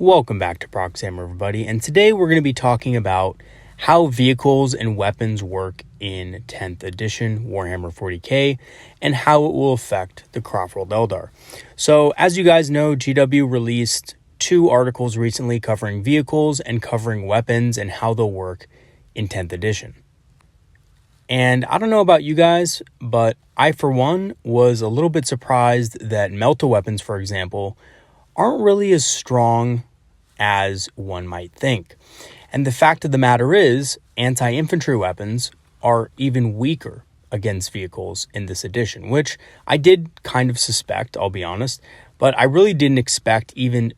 Welcome back to Proxam, everybody, and today we're going to be talking about how vehicles and weapons work in 10th edition Warhammer 40K and how it will affect the Craftworld Eldar. So, as you guys know, GW released 2 articles recently covering vehicles and covering weapons and how they'll work in 10th edition. And I don't know about you guys, but I, for one, was a little bit surprised that Melta weapons, for example, aren't really as strong as one might think. And the fact of the matter is, anti-infantry weapons are even weaker against vehicles in this edition, which I did kind of suspect, I'll be honest, but I really didn't expect even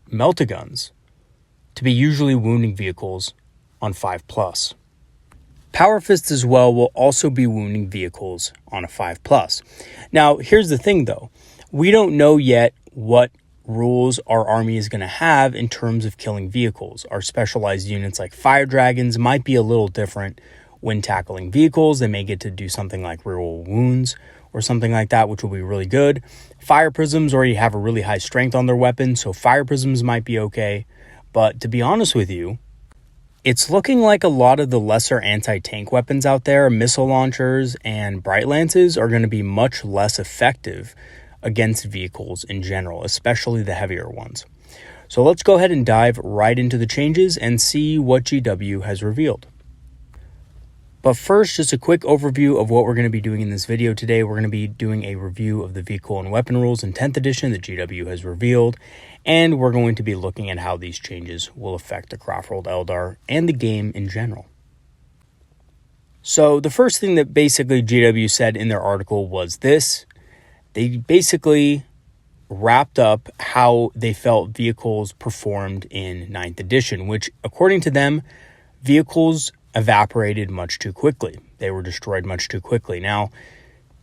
Melta guns to be usually wounding vehicles on 5+. Power Fists as well will also be wounding vehicles on a 5+. Now, here's the thing though. We don't know yet what rules our army is going to have in terms of killing vehicles. Our specialized units like Fire Dragons might be a little different when tackling vehicles. They may get to do something like reroll wounds or something like that, which will be really good. Fire Prisms already have a really high strength on their weapon, so Fire Prisms might be okay. But to be honest with you, it's looking like a lot of the lesser anti-tank weapons out there, missile launchers and Bright Lances, are going to be much less effective against vehicles in general, especially the heavier ones. So let's go ahead and dive right into the changes and see what GW has revealed. But first, just a quick overview of what we're going to be doing in this video today. We're going to be doing a review of the vehicle and weapon rules in 10th edition that GW has revealed, and we're going to be looking at how these changes will affect the Craftworld Eldar and the game in general. So the first thing that basically GW said in their article was this. They basically wrapped up how they felt vehicles performed in 9th edition, which, according to them, vehicles evaporated much too quickly. They were destroyed much too quickly. Now,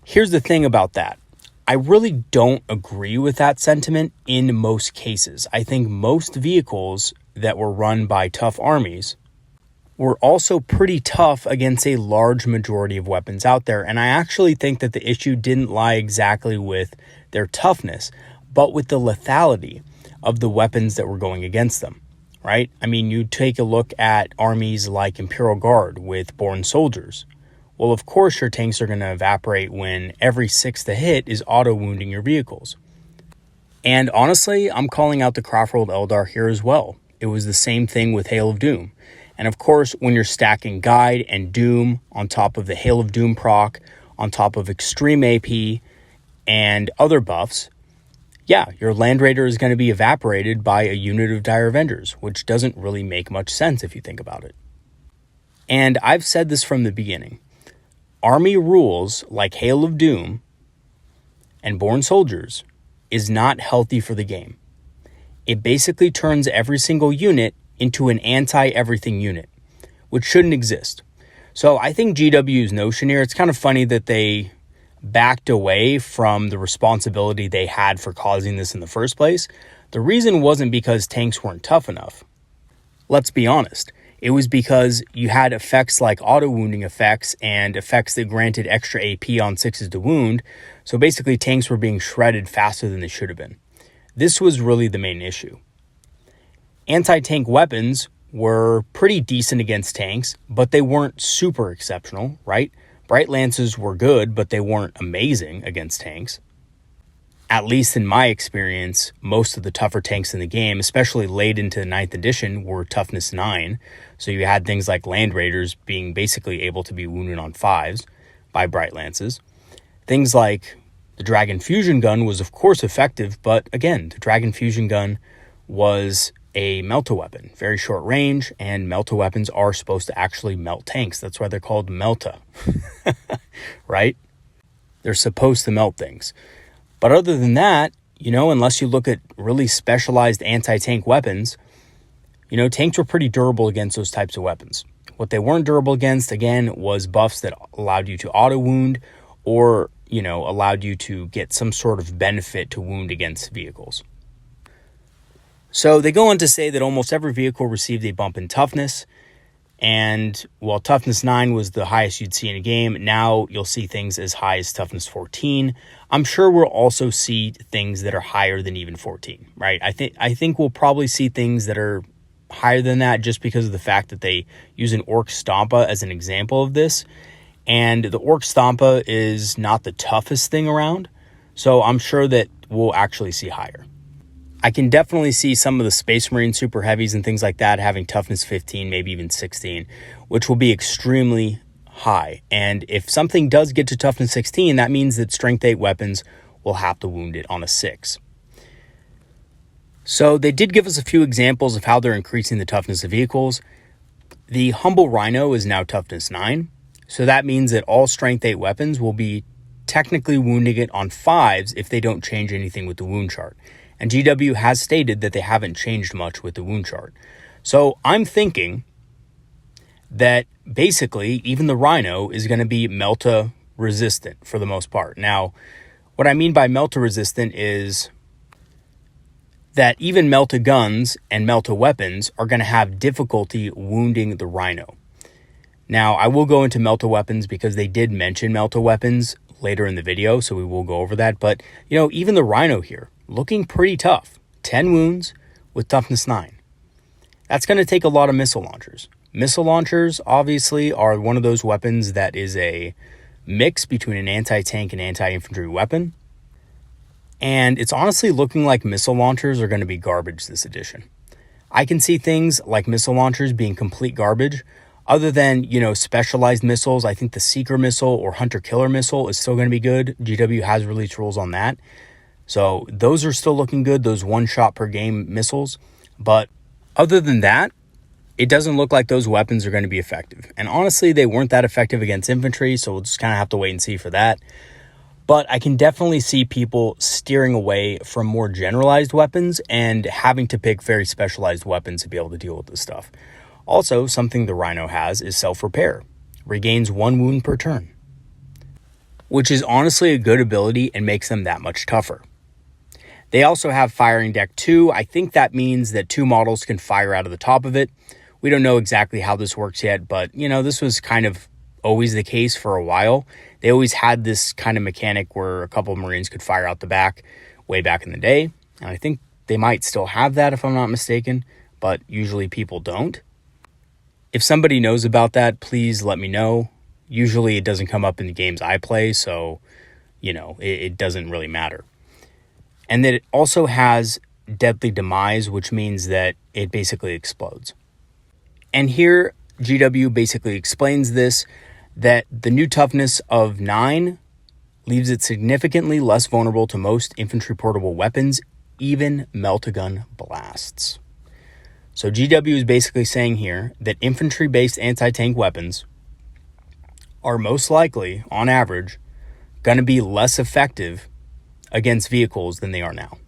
here's the thing about that. I really don't agree with that sentiment in most cases. I think most vehicles that were run by tough armies were also pretty tough against a large majority of weapons out there. And I actually think that the issue didn't lie exactly with their toughness, but with the lethality of the weapons that were going against them, right? I mean, you take a look at armies like Imperial Guard with Born Soldiers. Well, of course, your tanks are going to evaporate when every 6th hit is auto-wounding your vehicles. And honestly, I'm calling out the Craftworld Eldar here as well. It was the same thing with Hail of Doom. And of course, when you're stacking Guide and Doom on top of the Hail of Doom proc, on top of Extreme AP and other buffs, yeah, your Land Raider is going to be evaporated by a unit of Dire Avengers, which doesn't really make much sense if you think about it. And I've said this from the beginning. Army rules like Hail of Doom and Born Soldiers is not healthy for the game. It basically turns every single unit into an anti-everything unit, which shouldn't exist. So I think GW's notion here, it's kind of funny that they backed away from the responsibility they had for causing this in the first place. The reason wasn't because tanks weren't tough enough. Let's be honest. It was because you had effects like auto-wounding effects and effects that granted extra AP on 6s to wound. So basically tanks were being shredded faster than they should have been. This was really the main issue. Anti-tank weapons were pretty decent against tanks, but they weren't super exceptional, right? Bright Lances were good, but they weren't amazing against tanks. At least in my experience, most of the tougher tanks in the game, especially late into the 9th edition, were toughness 9. So you had things like Land Raiders being basically able to be wounded on 5s by Bright Lances. Things like the Dragon Fusion Gun was of course effective, but again, the Dragon Fusion Gun was a Melta weapon, very short range, and Melta weapons are supposed to actually melt tanks. That's why they're called Melta, right? They're supposed to melt things. But other than that, unless you look at really specialized anti-tank weapons, tanks were pretty durable against those types of weapons. What they weren't durable against, again, was buffs that allowed you to auto-wound or, allowed you to get some sort of benefit to wound against vehicles. So they go on to say that almost every vehicle received a bump in toughness. And while toughness 9 was the highest you'd see in a game, now you'll see things as high as toughness 14. I'm sure we'll also see things that are higher than even 14, right? I think we'll probably see things that are higher than that just because of the fact that they use an Orc Stompa as an example of this. And the Orc Stompa is not the toughest thing around, so I'm sure that we'll actually see higher. I can definitely see some of the Space Marine Super Heavies and things like that having toughness 15, maybe even 16, which will be extremely high. And if something does get to toughness 16, that means that strength 8 weapons will have to wound it on a 6. So they did give us a few examples of how they're increasing the toughness of vehicles. The Humble Rhino is now toughness 9. So that means that all strength 8 weapons will be technically wounding it on 5s if they don't change anything with the wound chart. And GW has stated that they haven't changed much with the wound chart. So I'm thinking that basically even the Rhino is going to be Melta resistant for the most part. Now, what I mean by Melta resistant is that even Melta guns and Melta weapons are going to have difficulty wounding the Rhino. Now, I will go into Melta weapons because they did mention Melta weapons later in the video, so we will go over that. But, even the Rhino here, looking pretty tough. 10 wounds with toughness 9. That's going to take a lot of missile launchers. Missile launchers, obviously, are one of those weapons that is a mix between an anti-tank and anti-infantry weapon. And it's honestly looking like missile launchers are going to be garbage this edition. I can see things like missile launchers being complete garbage. Other than, specialized missiles, I think the Seeker missile or Hunter-Killer missile is still going to be good. GW has released rules on that. So those are still looking good, those one-shot per game missiles. But other than that, it doesn't look like those weapons are going to be effective. And honestly, they weren't that effective against infantry, so we'll just kind of have to wait and see for that. But I can definitely see people steering away from more generalized weapons and having to pick very specialized weapons to be able to deal with this stuff. Also, something the Rhino has is self-repair. Regains 1 wound per turn, which is honestly a good ability and makes them that much tougher. They also have firing deck 2. I think that means that 2 models can fire out of the top of it. We don't know exactly how this works yet, but this was kind of always the case for a while. They always had this kind of mechanic where a couple of Marines could fire out the back way back in the day. And I think they might still have that if I'm not mistaken, but usually people don't. If somebody knows about that, please let me know. Usually it doesn't come up in the games I play, so, it doesn't really matter. And that it also has Deadly Demise, which means that it basically explodes. And here, GW basically explains this, that the new toughness of 9 leaves it significantly less vulnerable to most infantry portable weapons, even Meltagun blasts. So GW is basically saying here that infantry-based anti-tank weapons are most likely, on average, going to be less effective against vehicles than they are now.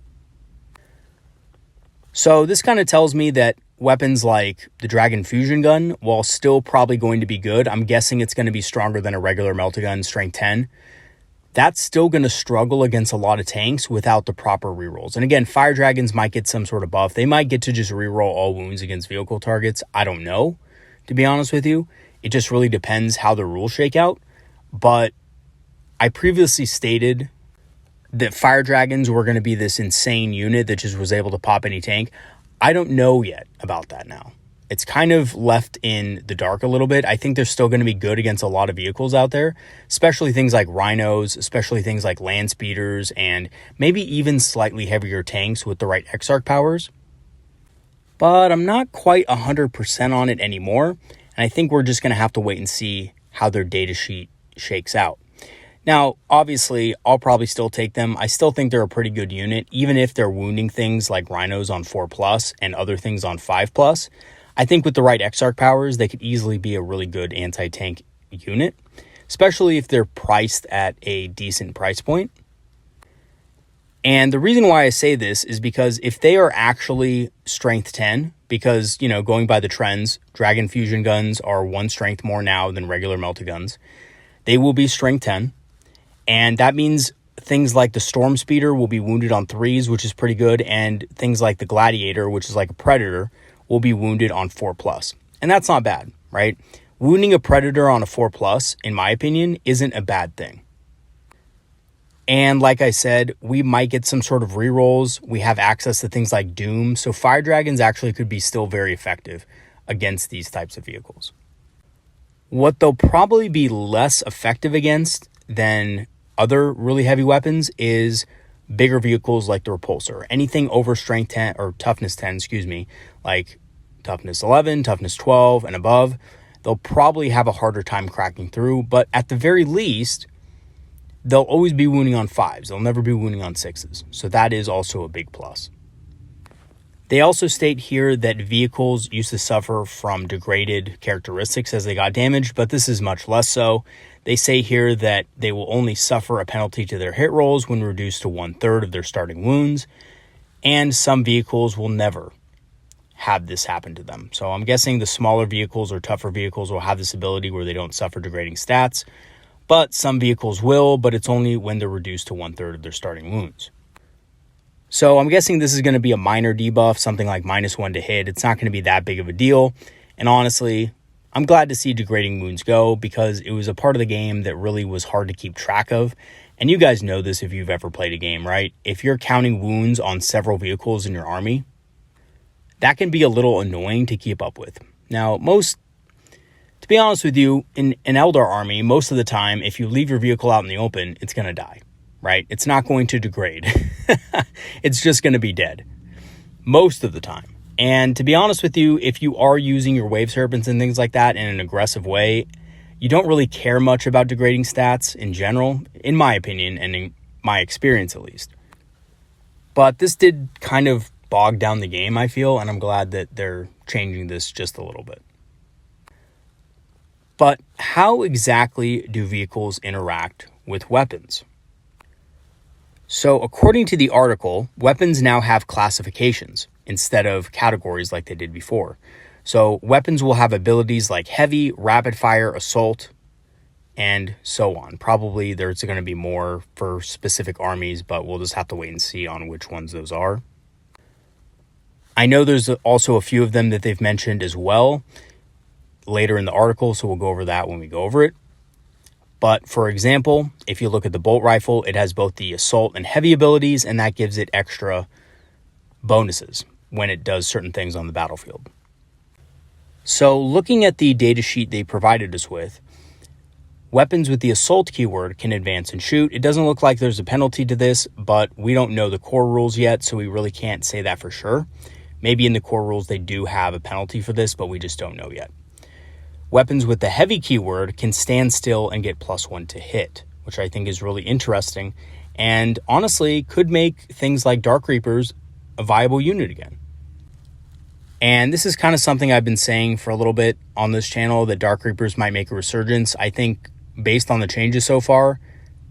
So this kind of tells me that weapons like the Dragon Fusion Gun, while still probably going to be good, I'm guessing it's going to be stronger than a regular Meltagun strength 10. That's still going to struggle against a lot of tanks without the proper rerolls. And again, Fire Dragons might get some sort of buff. They might get to just reroll all wounds against vehicle targets. I don't know, to be honest with you. It just really depends how the rules shake out. But I previously stated that Fire Dragons were going to be this insane unit that just was able to pop any tank. I don't know yet about that now. It's kind of left in the dark a little bit. I think they're still going to be good against a lot of vehicles out there, especially things like Rhinos, especially things like Land Speeders, and maybe even slightly heavier tanks with the right Exarch powers. But I'm not quite 100% on it anymore, and I think we're just going to have to wait and see how their data sheet shakes out. Now, obviously, I'll probably still take them. I still think they're a pretty good unit, even if they're wounding things like Rhinos on 4+ and other things on 5+. I think with the right Exarch powers, they could easily be a really good anti-tank unit, especially if they're priced at a decent price point. And the reason why I say this is because if they are actually strength 10, because, going by the trends, Dragon Fusion guns are 1 strength more now than regular Meltaguns, they will be strength 10. And that means things like the Storm Speeder will be wounded on 3s, which is pretty good. And things like the Gladiator, which is like a Predator, will be wounded on 4+. And that's not bad. right? Wounding a Predator on a 4+, in my opinion, isn't a bad thing. And like I said, we might get some sort of rerolls. We have access to things like Doom, so Fire Dragons actually could be still very effective against these types of vehicles. What they'll probably be less effective against than other really heavy weapons is bigger vehicles like the Repulsor. Anything over strength 10 or toughness 10, like toughness 11, toughness 12 and above, they'll probably have a harder time cracking through, but at the very least, they'll always be wounding on 5s. They'll never be wounding on 6s. So that is also a big plus. They also state here that vehicles used to suffer from degraded characteristics as they got damaged, but this is much less so. They say here that they will only suffer a penalty to their hit rolls when reduced to 1/3 of their starting wounds, and some vehicles will never have this happen to them. So I'm guessing the smaller vehicles or tougher vehicles will have this ability where they don't suffer degrading stats, but some vehicles will, but it's only when they're reduced to 1/3 of their starting wounds. So I'm guessing this is going to be a minor debuff, something like -1 to hit. It's not going to be that big of a deal. And honestly, I'm glad to see degrading wounds go because it was a part of the game that really was hard to keep track of. And you guys know this if you've ever played a game, right? If you're counting wounds on several vehicles in your army, that can be a little annoying to keep up with. Now, to be honest with you, in an Eldar army, most of the time, if you leave your vehicle out in the open, it's going to die, right? It's not going to degrade. It's just going to be dead most of the time. And to be honest with you, if you are using your wave serpents and things like that in an aggressive way, you don't really care much about degrading stats in general, in my opinion, and in my experience at least. But this did kind of bog down the game, I feel, and I'm glad that they're changing this just a little bit. But how exactly do vehicles interact with weapons? So according to the article, weapons now have classifications instead of categories like they did before. So weapons will have abilities like heavy, rapid fire, assault, and so on. Probably there's going to be more for specific armies, but we'll just have to wait and see on which ones those are. I know there's also a few of them that they've mentioned as well later in the article, so we'll go over that when we go over it. But for example, if you look at the bolt rifle, it has both the assault and heavy abilities, and that gives it extra bonuses when it does certain things on the battlefield. So looking at the datasheet they provided us with, weapons with the assault keyword can advance and shoot. It doesn't look like there's a penalty to this, but we don't know the core rules yet, so we really can't say that for sure. Maybe in the core rules they do have a penalty for this, but we just don't know yet. Weapons with the heavy keyword can stand still and get +1 to hit, which I think is really interesting and honestly could make things like Dark Reapers a viable unit again. And this is kind of something I've been saying for a little bit on this channel, that Dark Reapers might make a resurgence. I think based on the changes so far,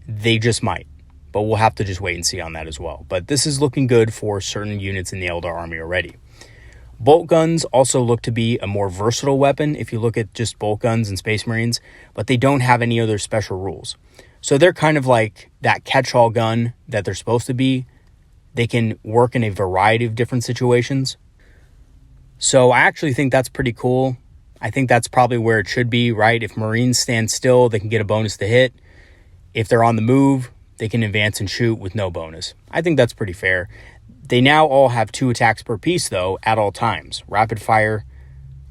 they just might, but we'll have to just wait and see on that as well. But this is looking good for certain units in the Eldar army already. Bolt guns also look to be a more versatile weapon if you look at just bolt guns and Space Marines, but they don't have any other special rules. So they're kind of like that catch-all gun that they're supposed to be. They can work in a variety of different situations. So I actually think that's pretty cool. I think that's probably where it should be, right? If Marines stand still, they can get a bonus to hit. If they're on the move, they can advance and shoot with no bonus. I think that's pretty fair. They now all have 2 attacks per piece, though, at all times. Rapid fire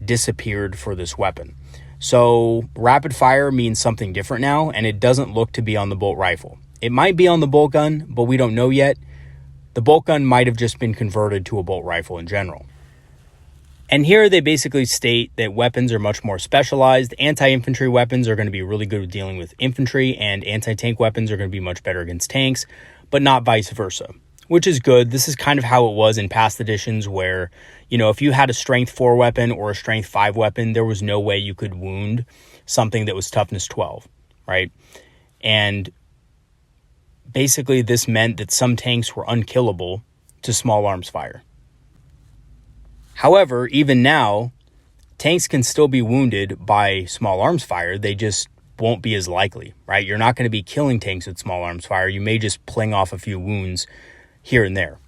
disappeared for this weapon. So rapid fire means something different now, and it doesn't look to be on the bolt rifle. It might be on the bolt gun, but we don't know yet. The bolt gun might have just been converted to a bolt rifle in general. And here they basically state that weapons are much more specialized. Anti-infantry weapons are going to be really good with dealing with infantry, and anti-tank weapons are going to be much better against tanks, but not vice versa, which is good. This is kind of how it was in past editions where, if you had a strength 4 weapon or a strength 5 weapon, there was no way you could wound something that was toughness 12, right? And basically this meant that some tanks were unkillable to small arms fire. However, even now, tanks can still be wounded by small arms fire. They just won't be as likely, right? You're not going to be killing tanks with small arms fire. You may just pling off a few wounds here and there.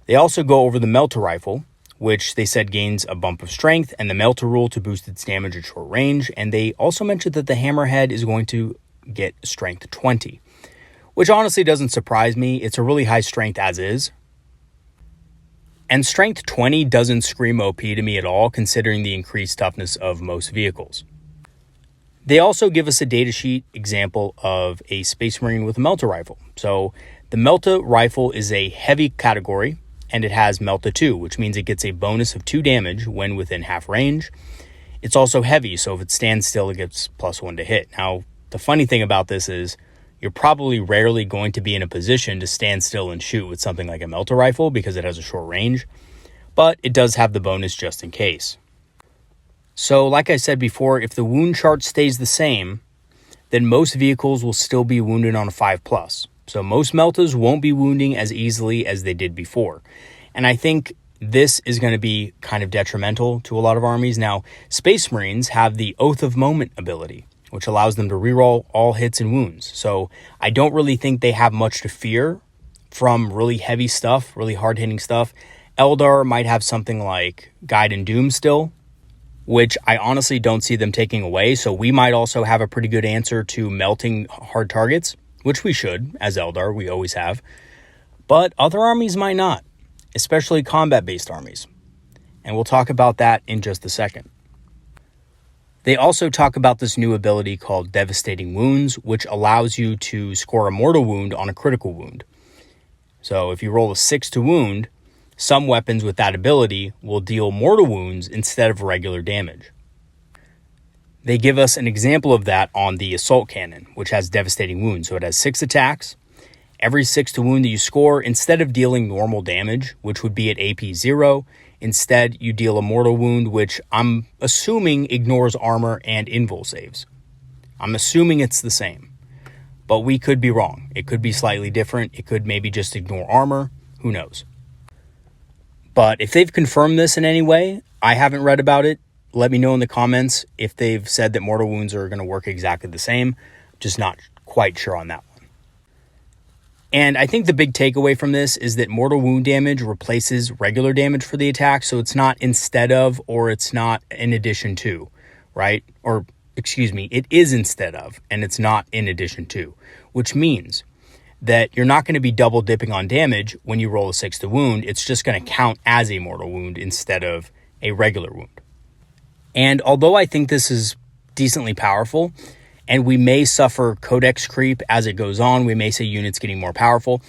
They also go over the melter rifle, which they said gains a bump of strength, and the Melter rule to boost its damage at short range. And they also mentioned that the Hammerhead is going to get strength 20, which honestly doesn't surprise me. It's a really high strength as is. And strength 20 doesn't scream OP to me at all, considering the increased toughness of most vehicles. They also give us a datasheet example of a Space Marine with a Melta rifle. So the Melta rifle is a heavy category, and it has Melta 2, which means it gets a bonus of 2 damage when within half range. It's also heavy, so if it stands still, it gets +1 to hit. Now, the funny thing about this is you're probably rarely going to be in a position to stand still and shoot with something like a Melta rifle because it has a short range, but it does have the bonus just in case. So like I said before, if the wound chart stays the same, then most vehicles will still be wounded on a 5+. So most Meltas won't be wounding as easily as they did before. And I think this is going to be kind of detrimental to a lot of armies. Now, Space Marines have the Oath of Moment ability, which allows them to reroll all hits and wounds. So I don't really think they have much to fear from really heavy stuff, really hard-hitting stuff. Eldar might have something like Guide and Doom still, which I honestly don't see them taking away. So we might also have a pretty good answer to melting hard targets, which we should, as Eldar, we always have. But other armies might not, especially combat-based armies. And we'll talk about that in just a second. They also talk about this new ability called Devastating Wounds, which allows you to score a mortal wound on a critical wound. So if you roll a 6 to wound, some weapons with that ability will deal mortal wounds instead of regular damage. They give us an example of that on the Assault Cannon, which has Devastating Wounds. So it has 6 attacks. Every 6 to wound that you score, instead of dealing normal damage, which would be at AP 0, instead you deal a mortal wound, which I'm assuming ignores armor and invul saves. I'm assuming it's the same, but we could be wrong. It could be slightly different. It could maybe just ignore armor. Who knows? But if they've confirmed this in any way, I haven't read about it. Let me know in the comments if they've said that mortal wounds are going to work exactly the same. Just not quite sure on that one. And I think the big takeaway from this is that mortal wound damage replaces regular damage for the attack. So it's not instead of, or it's not in addition to, right? Or excuse me, it is instead of, and it's not in addition to, which means that you're not going to be double dipping on damage when you roll a 6 to wound. It's just going to count as a mortal wound instead of a regular wound. And although I think this is decently powerful, and we may suffer codex creep as it goes on, we may see units getting more powerful,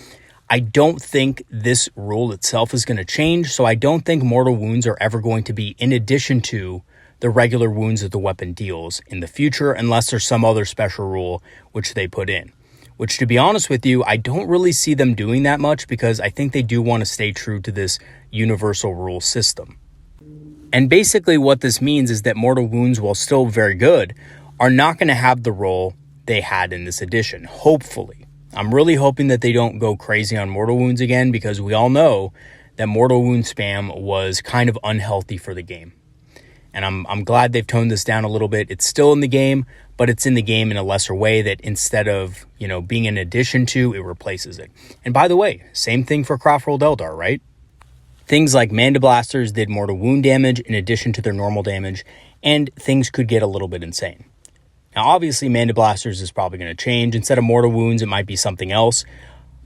I don't think this rule itself is going to change. So I don't think mortal wounds are ever going to be in addition to the regular wounds that the weapon deals in the future, unless there's some other special rule which they put in. Which, to be honest with you, I don't really see them doing that much because I think they do want to stay true to this universal rule system. And basically what this means is that mortal wounds, while still very good, are not going to have the role they had in this edition, hopefully. I'm really hoping that they don't go crazy on mortal wounds again, because we all know that mortal wound spam was kind of unhealthy for the game. And I'm glad they've toned this down a little bit. It's still in the game, but it's in the game in a lesser way that instead of, being an addition to, it replaces it. And by the way, same thing for Craftworld Eldar, right? Things like Mandiblasters did mortal wound damage in addition to their normal damage, and things could get a little bit insane. Now, obviously, Mandiblasters is probably going to change. Instead of mortal wounds, it might be something else.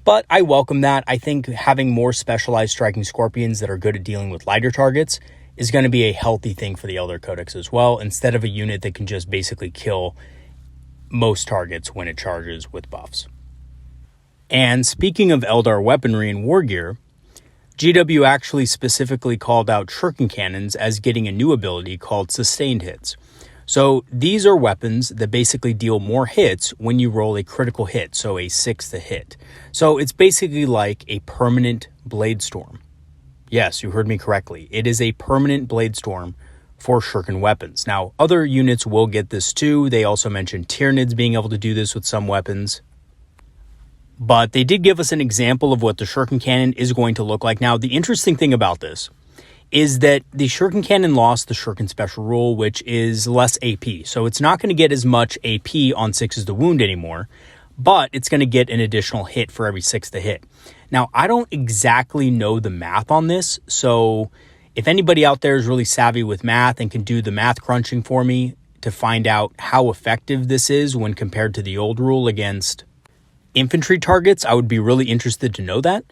But I welcome that. I think having more specialized striking scorpions that are good at dealing with lighter targets is going to be a healthy thing for the Eldar Codex as well, instead of a unit that can just basically kill most targets when it charges with buffs. And speaking of Eldar weaponry and war gear, GW actually specifically called out shuriken cannons as getting a new ability called Sustained Hits. So these are weapons that basically deal more hits when you roll a critical hit, so a 6 to hit. So it's basically like a permanent blade storm. Yes, you heard me correctly. It is a permanent blade storm for shuriken weapons. Now, other units will get this too. They also mentioned Tyranids being able to do this with some weapons. But they did give us an example of what the shuriken cannon is going to look like. Now, the interesting thing about this is that the shuriken cannon lost the shuriken special rule, which is less AP. So it's not going to get as much AP on 6s to wound anymore, but it's going to get an additional hit for every 6 to hit. Now, I don't exactly know the math on this, so If anybody out there is really savvy with math and can do the math crunching for me to find out how effective this is when compared to the old rule against infantry targets, I would be really interested to know that.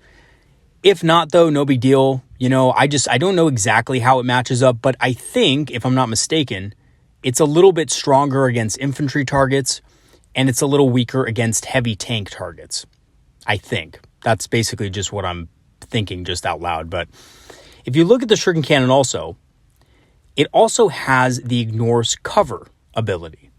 If not, though, no big deal. I don't know exactly how it matches up, but I think, if I'm not mistaken, it's a little bit stronger against infantry targets, and it's a little weaker against heavy tank targets. I think. That's basically just what I'm thinking just out loud. But if you look at the Shuriken Cannon also, it also has the ignores cover ability.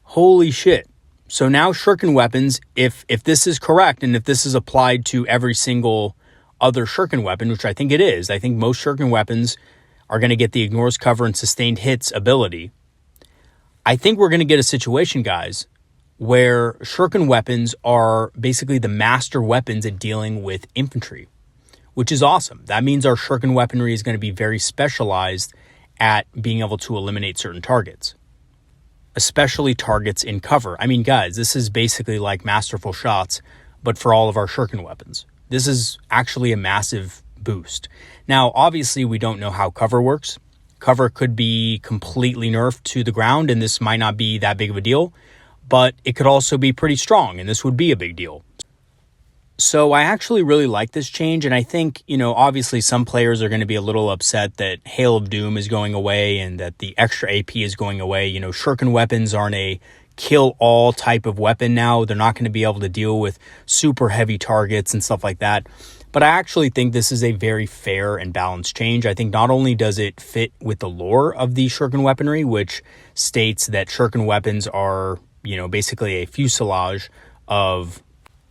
Holy shit. So now Shuriken weapons, if this is correct, and if this is applied to every single other Shuriken weapon, which I think it is, I think most Shuriken weapons are going to get the ignores cover and sustained hits ability. I think we're going to get a situation, guys, where Shuriken weapons are basically the master weapons at dealing with infantry, which is awesome. That means our Shuriken weaponry is going to be very specialized at being able to eliminate certain targets, especially targets in cover. I mean, guys, this is basically like masterful shots, but for all of our Shuriken weapons. This is actually a massive boost. Now, obviously, we don't know how cover works. Cover could be completely nerfed to the ground, and this might not be that big of a deal, but it could also be pretty strong, and this would be a big deal. So I actually really like this change, and I think, obviously some players are going to be a little upset that Hail of Doom is going away and that the extra AP is going away. Shuriken weapons aren't a kill-all type of weapon now. They're not going to be able to deal with super heavy targets and stuff like that. But I actually think this is a very fair and balanced change. I think not only does it fit with the lore of the Shuriken weaponry, which states that Shuriken weapons are, basically a fuselage of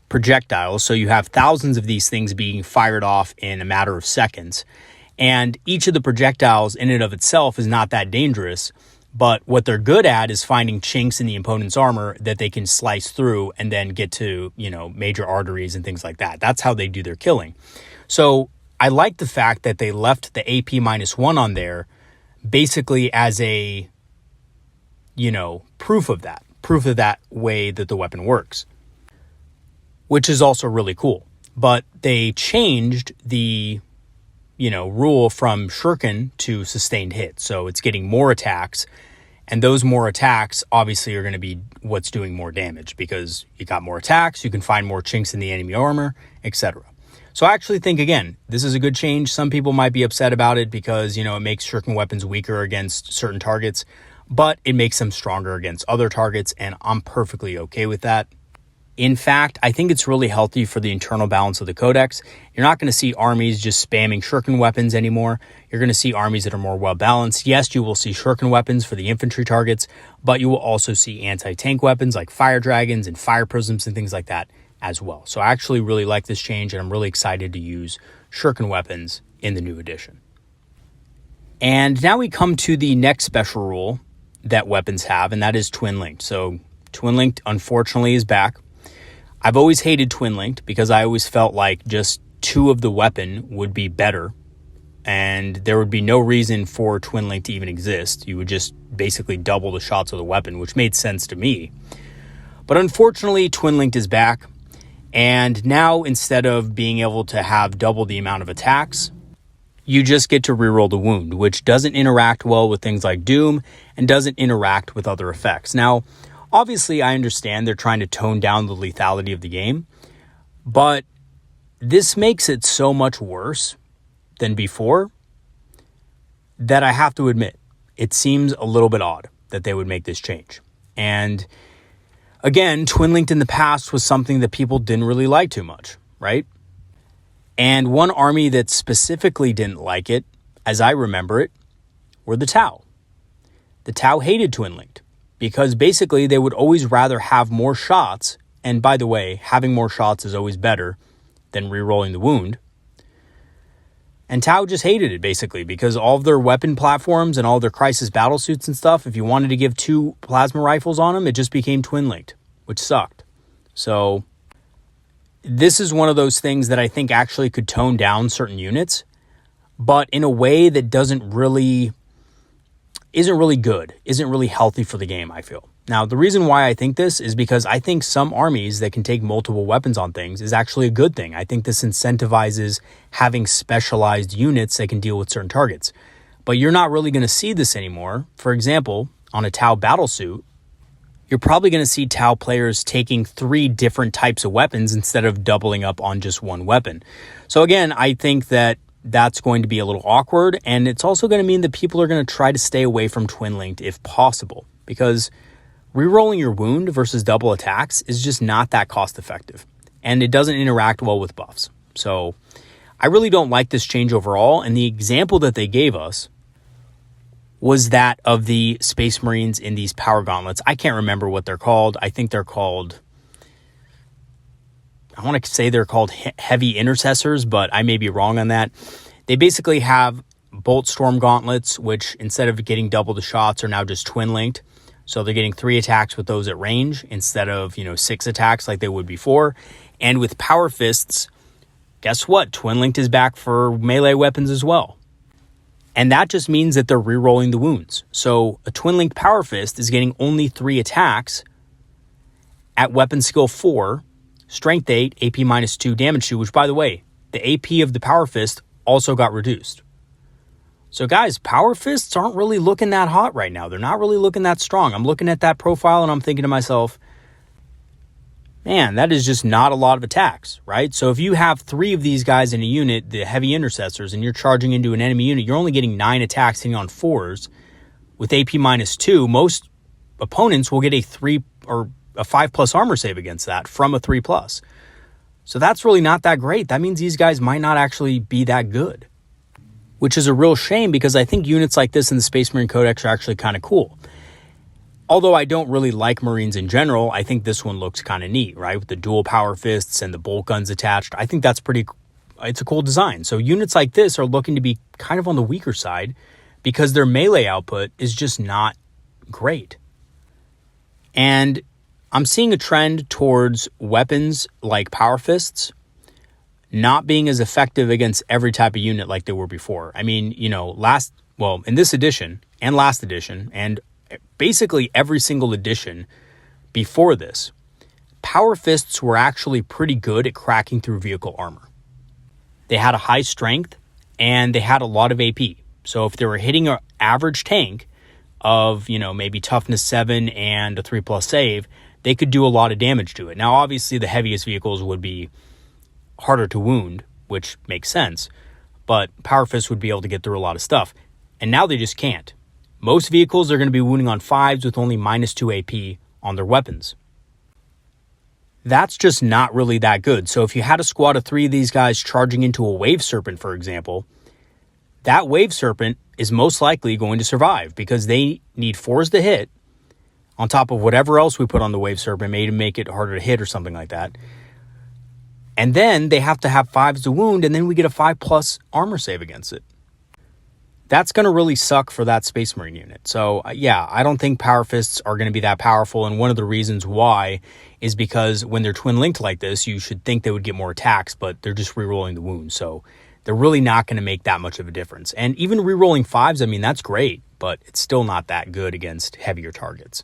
projectiles. So you have thousands of these things being fired off in a matter of seconds. And each of the projectiles in and of itself is not that dangerous. But what they're good at is finding chinks in the opponent's armor that they can slice through and then get to, major arteries and things like that. That's how they do their killing. So I like the fact that they left the AP -1 on there basically as a, proof of that way that the weapon works, which is also really cool. But they changed the, rule from Shuriken to sustained hit. So it's getting more attacks, and those more attacks obviously are going to be what's doing more damage because you got more attacks, you can find more chinks in the enemy armor, etc. So I actually think, again, this is a good change. Some people might be upset about it because, it makes Shuriken weapons weaker against certain targets, but it makes them stronger against other targets, and I'm perfectly okay with that. In fact, I think it's really healthy for the internal balance of the codex. You're not going to see armies just spamming Shuriken weapons anymore. You're going to see armies that are more well-balanced. Yes, you will see Shuriken weapons for the infantry targets, but you will also see anti-tank weapons like fire dragons and fire prisms and things like that as well. So I actually really like this change, and I'm really excited to use Shuriken weapons in the new edition. And now we come to the next special rule that weapons have, and that is twin-linked. So twin-linked, unfortunately, is back. I've always hated twin-linked because I always felt like just 2 of the weapon would be better, and there would be no reason for twin-linked to even exist. You would just basically double the shots of the weapon, which made sense to me. But unfortunately, twin-linked is back, and now instead of being able to have double the amount of attacks, you just get to reroll the wound, which doesn't interact well with things like Doom and doesn't interact with other effects. Now, obviously, I understand they're trying to tone down the lethality of the game, but this makes it so much worse than before that I have to admit, it seems a little bit odd that they would make this change. And again, twin-linked in the past was something that people didn't really like too much, right? And one army that specifically didn't like it, as I remember it, were the Tau. The Tau hated twin-linked, because basically they would always rather have more shots, and by the way, having more shots is always better than re-rolling the wound. And Tau just hated it, basically, because all of their weapon platforms and all their crisis battle suits and stuff, if you wanted to give 2 plasma rifles on them, it just became twin-linked, which sucked. So this is one of those things that I think actually could tone down certain units, but in a way that isn't really good, isn't really healthy for the game, I feel. Now, the reason why I think this is because I think some armies that can take multiple weapons on things is actually a good thing. I think this incentivizes having specialized units that can deal with certain targets. But you're not really going to see this anymore. For example, on a Tau battlesuit, you're probably going to see Tau players taking 3 different types of weapons instead of doubling up on just one weapon. So again, I think that that's going to be a little awkward, and it's also going to mean that people are going to try to stay away from twin linked if possible, because rerolling your wound versus double attacks is just not that cost effective, and it doesn't interact well with buffs. So I really don't like this change overall, and the example that they gave us was that of the Space Marines in these power gauntlets. I can't remember what they're called. I think they're called, I want to say they're called heavy intercessors, but I may be wrong on that. They basically have bolt storm gauntlets, which instead of getting double the shots are now just twin linked. So they're getting 3 attacks with those at range instead of, 6 attacks like they would before. And with power fists, guess what? Twin linked is back for melee weapons as well. And that just means that they're rerolling the wounds. So a twin linked power fist is getting only 3 attacks at weapon skill 4, strength 8, AP -2, damage 2, which by the way, the AP of the power fist also got reduced. So guys, power fists aren't really looking that hot right now. They're not really looking that strong. I'm looking at that profile and I'm thinking to myself, man, that is just not a lot of attacks, right? So if you have 3 of these guys in a unit, the heavy intercessors, and you're charging into an enemy unit, you're only getting 9 attacks hitting on 4s with AP -2. Most opponents will get a 3 or a 5+ armor save against that from a 3+. So that's really not that great. That means these guys might not actually be that good, which is a real shame because I think units like this in the Space Marine Codex are actually kind of cool. Although I don't really like Marines in general, I think this one looks kind of neat, right? With the dual power fists and the bolt guns attached. I think that's it's a cool design. So units like this are looking to be kind of on the weaker side because their melee output is just not great. And I'm seeing a trend towards weapons like power fists not being as effective against every type of unit like they were before. I mean, in this edition and last edition, and basically every single edition before this, power fists were actually pretty good at cracking through vehicle armor. They had a high strength and they had a lot of AP. So if they were hitting an average tank of, maybe toughness 7 and a 3+ save, they could do a lot of damage to it. Now, obviously the heaviest vehicles would be harder to wound, which makes sense, but power fists would be able to get through a lot of stuff. And now they just can't. Most vehicles are going to be wounding on 5s with only -2 AP on their weapons. That's just not really that good. So if you had a squad of 3 of these guys charging into a Wave Serpent, for example, that Wave Serpent is most likely going to survive because they need 4s to hit on top of whatever else we put on the Wave Serpent, maybe to make it harder to hit or something like that. And then they have to have 5s to wound, and then we get a 5+ armor save against it. That's going to really suck for that Space Marine unit. So yeah, I don't think power fists are going to be that powerful. And one of the reasons why is because when they're twin linked like this, you should think they would get more attacks, but they're just rerolling the wounds. So they're really not going to make that much of a difference. And even rerolling 5s, I mean, that's great, but it's still not that good against heavier targets.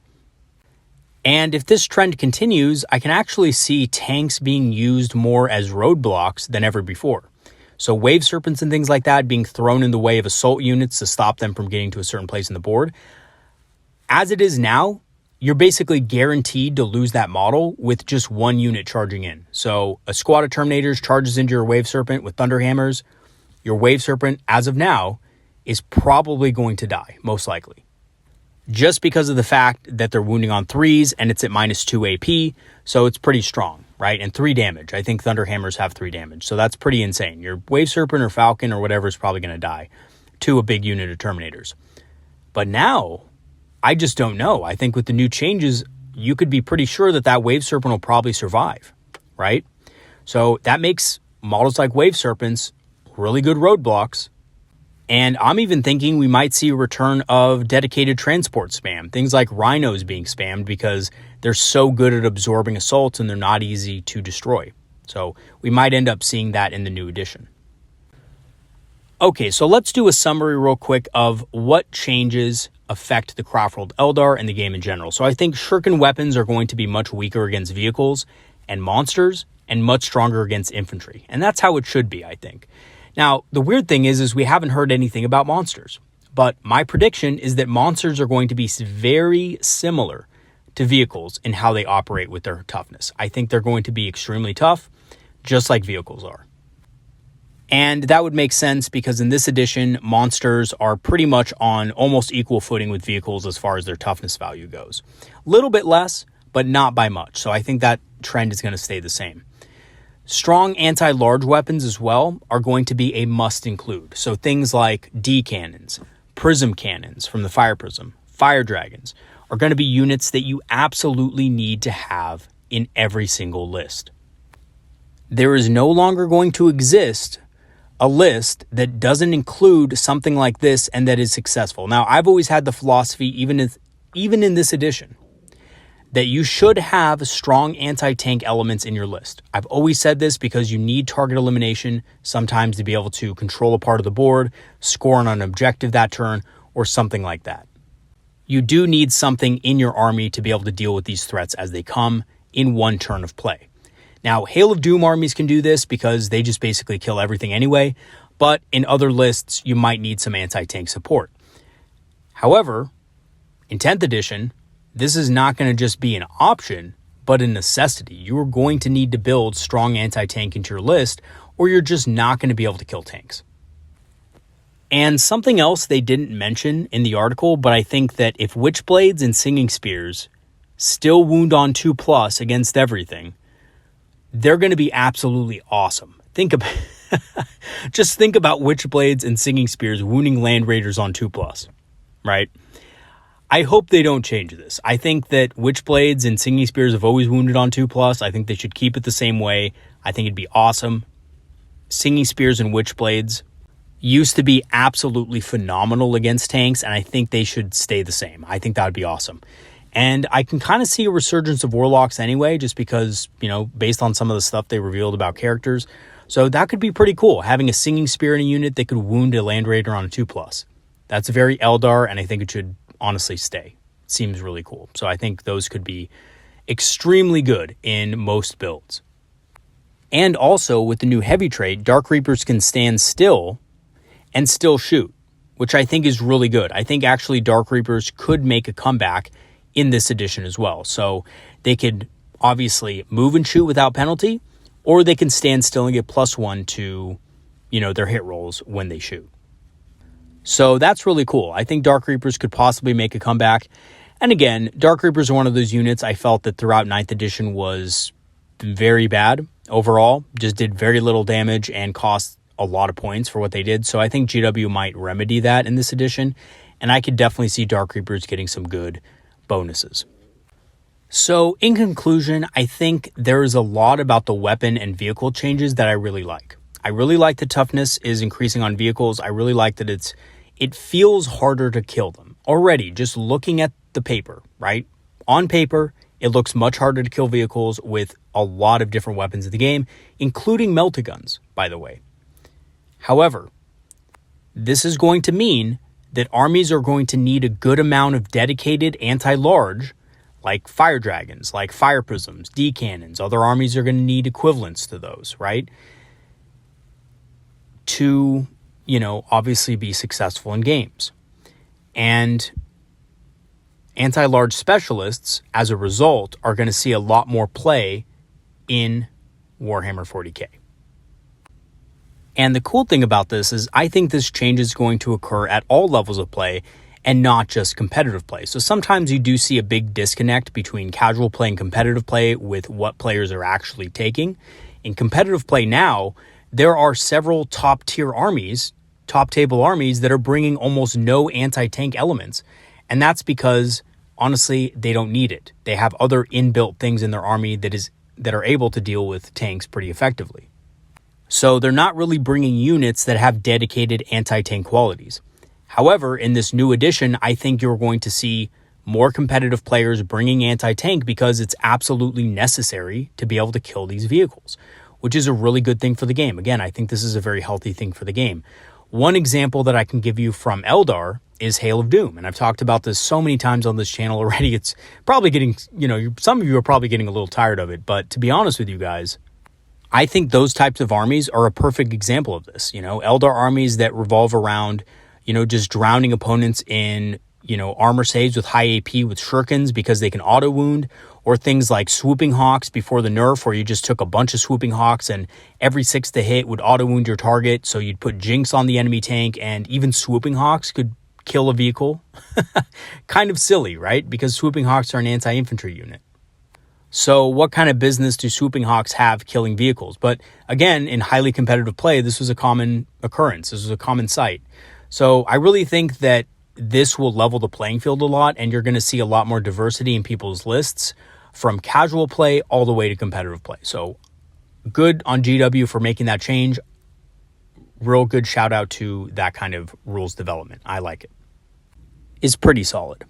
And if this trend continues, I can actually see tanks being used more as roadblocks than ever before. So Wave Serpents and things like that being thrown in the way of assault units to stop them from getting to a certain place in the board. As it is now, you're basically guaranteed to lose that model with just 1 unit charging in. So a squad of Terminators charges into your Wave Serpent with Thunderhammers. Your Wave Serpent, as of now, is probably going to die, most likely. Just because of the fact that they're wounding on 3s and it's at -2 AP, so it's pretty strong, right? And 3 damage. I think Thunderhammers have 3 damage, so that's pretty insane. Your Wave Serpent or Falcon or whatever is probably going to die to a big unit of Terminators. But now, I just don't know. I think with the new changes, you could be pretty sure that that Wave Serpent will probably survive, right? So that makes models like Wave Serpents really good roadblocks. And I'm even thinking we might see a return of dedicated transport spam. Things like Rhinos being spammed because they're so good at absorbing assaults and they're not easy to destroy. So we might end up seeing that in the new edition. Okay, so let's do a summary real quick of what changes affect the Craftworld Eldar and the game in general. So I think shuriken weapons are going to be much weaker against vehicles and monsters and much stronger against infantry. And that's how it should be, I think. Now, the weird thing is we haven't heard anything about monsters. But my prediction is that monsters are going to be very similar to vehicles in how they operate with their toughness. I think they're going to be extremely tough, just like vehicles are. And that would make sense because in this edition, monsters are pretty much on almost equal footing with vehicles as far as their toughness value goes. A little bit less, but not by much. So I think that trend is going to stay the same. Strong anti-large weapons as well are going to be a must include. So things like D cannons, prism cannons from the fire prism, fire dragons are going to be units that you absolutely need to have in every single list. There is no longer going to exist a list that doesn't include something like this and that is successful. Now, I've always had the philosophy, even in this edition, that you should have strong anti-tank elements in your list. I've always said this because you need target elimination sometimes to be able to control a part of the board, score on an objective that turn, or something like that. You do need something in your army to be able to deal with these threats as they come in one turn of play. Now, Hail of Doom armies can do this because they just basically kill everything anyway, but in other lists, you might need some anti-tank support. However, in 10th edition, this is not going to just be an option, but a necessity. You are going to need to build strong anti-tank into your list, or you're just not going to be able to kill tanks. And something else they didn't mention in the article, but I think that if Witchblades and Singing Spears still wound on 2+ against everything, they're going to be absolutely awesome. Just think about Witchblades and Singing Spears wounding Land Raiders on 2+, right? I hope they don't change this. I think that Witchblades and Singing Spears have always wounded on 2+. I think they should keep it the same way. I think it'd be awesome. Singing Spears and Witchblades used to be absolutely phenomenal against tanks, and I think they should stay the same. I think that would be awesome. And I can kind of see a resurgence of Warlocks anyway, just because, based on some of the stuff they revealed about characters. So that could be pretty cool, having a Singing Spear in a unit that could wound a Land Raider on a 2+. That's very Eldar, and I think it should honestly stay. It seems really cool. So I think those could be extremely good in most builds. And also, with the new heavy trait, Dark Reapers can stand still and still shoot, which I think is really good. I think actually Dark Reapers could make a comeback in this edition as well. So they could obviously move and shoot without penalty, or they can stand still and get +1 to, their hit rolls when they shoot. So that's really cool. I think Dark Reapers could possibly make a comeback. And again, Dark Reapers are one of those units I felt that throughout 9th edition was very bad overall. Just did very little damage and cost a lot of points for what they did. So I think GW might remedy that in this edition. And I could definitely see Dark Reapers getting some good bonuses. So in conclusion, I think there is a lot about the weapon and vehicle changes that I really like. I really like the toughness is increasing on vehicles. I really like that it feels harder to kill them. Already, just looking at the paper, right? On paper, it looks much harder to kill vehicles with a lot of different weapons in the game, including melta-guns, by the way. However, this is going to mean that armies are going to need a good amount of dedicated anti-large, like fire dragons, like fire prisms, D cannons. Other armies are going to need equivalents to those, right? To, obviously be successful in games. And anti-large specialists, as a result, are going to see a lot more play in Warhammer 40K. And the cool thing about this is I think this change is going to occur at all levels of play and not just competitive play. So sometimes you do see a big disconnect between casual play and competitive play with what players are actually taking. In competitive play now, there are several top-tier armies, top-table armies, that are bringing almost no anti-tank elements. And that's because, honestly, they don't need it. They have other inbuilt things in their army that are able to deal with tanks pretty effectively. So they're not really bringing units that have dedicated anti-tank qualities. However, in this new edition, I think you're going to see more competitive players bringing anti-tank because it's absolutely necessary to be able to kill these vehicles, which is a really good thing for the game. Again, I think this is a very healthy thing for the game. One example that I can give you from Eldar is Hail of Doom. And I've talked about this so many times on this channel already. It's probably getting, some of you are probably getting a little tired of it. But to be honest with you guys, I think those types of armies are a perfect example of this. Eldar armies that revolve around, just drowning opponents in, armor saves with high AP with shurikens because they can auto wound, or things like Swooping Hawks before the nerf where you just took a bunch of Swooping Hawks and every 6 to hit would auto wound your target. So you'd put Jinx on the enemy tank, and even Swooping Hawks could kill a vehicle. Kind of silly, right? Because Swooping Hawks are an anti-infantry unit. So what kind of business do Swooping Hawks have killing vehicles? But again, in highly competitive play, this was a common occurrence. This was a common sight. So I really think that this will level the playing field a lot, and you're going to see a lot more diversity in people's lists from casual play all the way to competitive play. So good on GW for making that change. Real good shout out to that kind of rules development. I like it. It's pretty solid.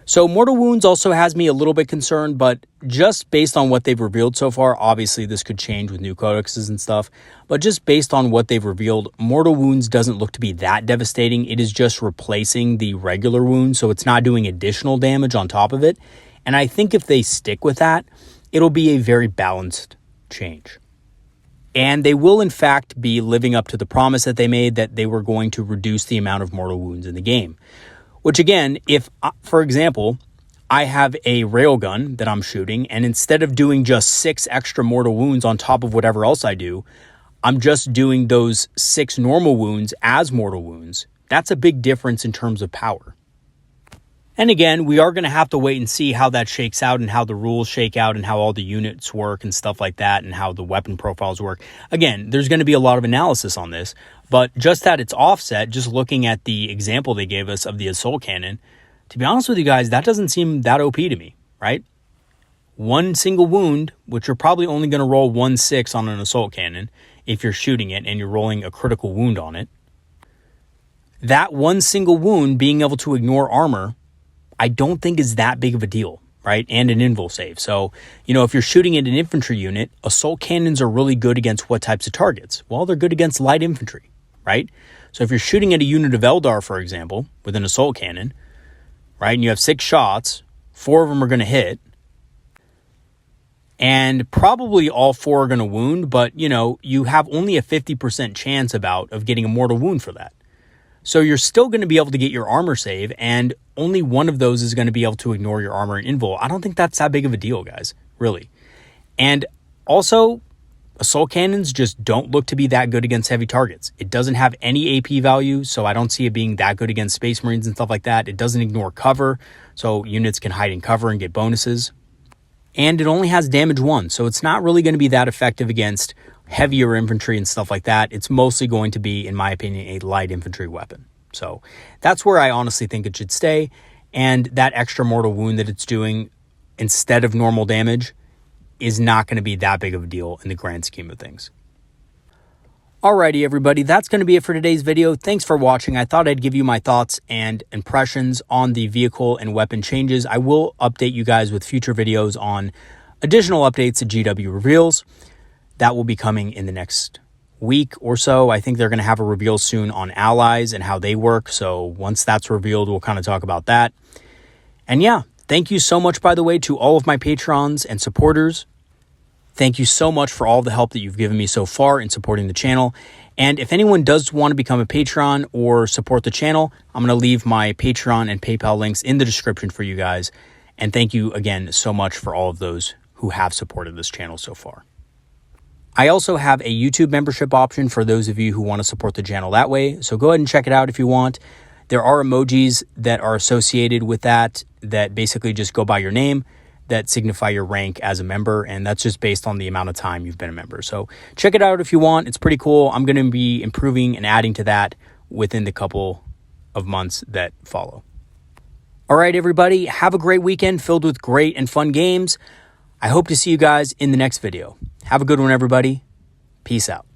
So Mortal Wounds also has me a little bit concerned, but just based on what they've revealed so far, obviously this could change with new codexes and stuff, but just based on what they've revealed, Mortal Wounds doesn't look to be that devastating. It is just replacing the regular wound, so it's not doing additional damage on top of it. And I think if they stick with that, it'll be a very balanced change. And they will, in fact, be living up to the promise that they made that they were going to reduce the amount of mortal wounds in the game. Which again, if, for example, I have a railgun that I'm shooting, and instead of doing just 6 extra mortal wounds on top of whatever else I do, I'm just doing those 6 normal wounds as mortal wounds. That's a big difference in terms of power. And again, we are going to have to wait and see how that shakes out and how the rules shake out and how all the units work and stuff like that and how the weapon profiles work. Again, there's going to be a lot of analysis on this, but just at its offset, just looking at the example they gave us of the assault cannon, to be honest with you guys, that doesn't seem that OP to me, right? One single wound, which you're probably only going to roll 1/6 on an assault cannon if you're shooting it and you're rolling a critical wound on it. That one single wound being able to ignore armor, I don't think is that big of a deal, right? And an invul save. So, if you're shooting at an infantry unit, assault cannons are really good against what types of targets? Well, they're good against light infantry, right? So if you're shooting at a unit of Eldar, for example, with an assault cannon, right, and you have 6 shots, 4 of them are going to hit, and probably all 4 are going to wound, but, you have only a 50% chance of getting a mortal wound for that. So you're still going to be able to get your armor save, and only one of those is going to be able to ignore your armor and invul. I don't think that's that big of a deal, guys, really. And also, assault cannons just don't look to be that good against heavy targets. It doesn't have any AP value, so I don't see it being that good against Space Marines and stuff like that. It doesn't ignore cover, so units can hide in cover and get bonuses. And it only has damage 1, so it's not really going to be that effective against heavier infantry and stuff like that. It's mostly going to be, in my opinion, a light infantry weapon. So that's where I honestly think it should stay. And that extra mortal wound that it's doing instead of normal damage is not going to be that big of a deal in the grand scheme of things. Alrighty, everybody, that's going to be it for today's video. Thanks for watching. I thought I'd give you my thoughts and impressions on the vehicle and weapon changes. I will update you guys with future videos on additional updates to GW reveals. That will be coming in the next week or so. I think they're going to have a reveal soon on allies and how they work. So once that's revealed, we'll kind of talk about that. And yeah, thank you so much, by the way, to all of my patrons and supporters. Thank you so much for all the help that you've given me so far in supporting the channel. And if anyone does want to become a patron or support the channel, I'm going to leave my Patreon and PayPal links in the description for you guys. And thank you again so much for all of those who have supported this channel so far. I also have a YouTube membership option for those of you who want to support the channel that way. So go ahead and check it out if you want. There are emojis that are associated with that basically just go by your name, that signify your rank as a member. And that's just based on the amount of time you've been a member. So check it out if you want. It's pretty cool. I'm going to be improving and adding to that within the couple of months that follow. All right, everybody, have a great weekend filled with great and fun games. I hope to see you guys in the next video. Have a good one, everybody. Peace out.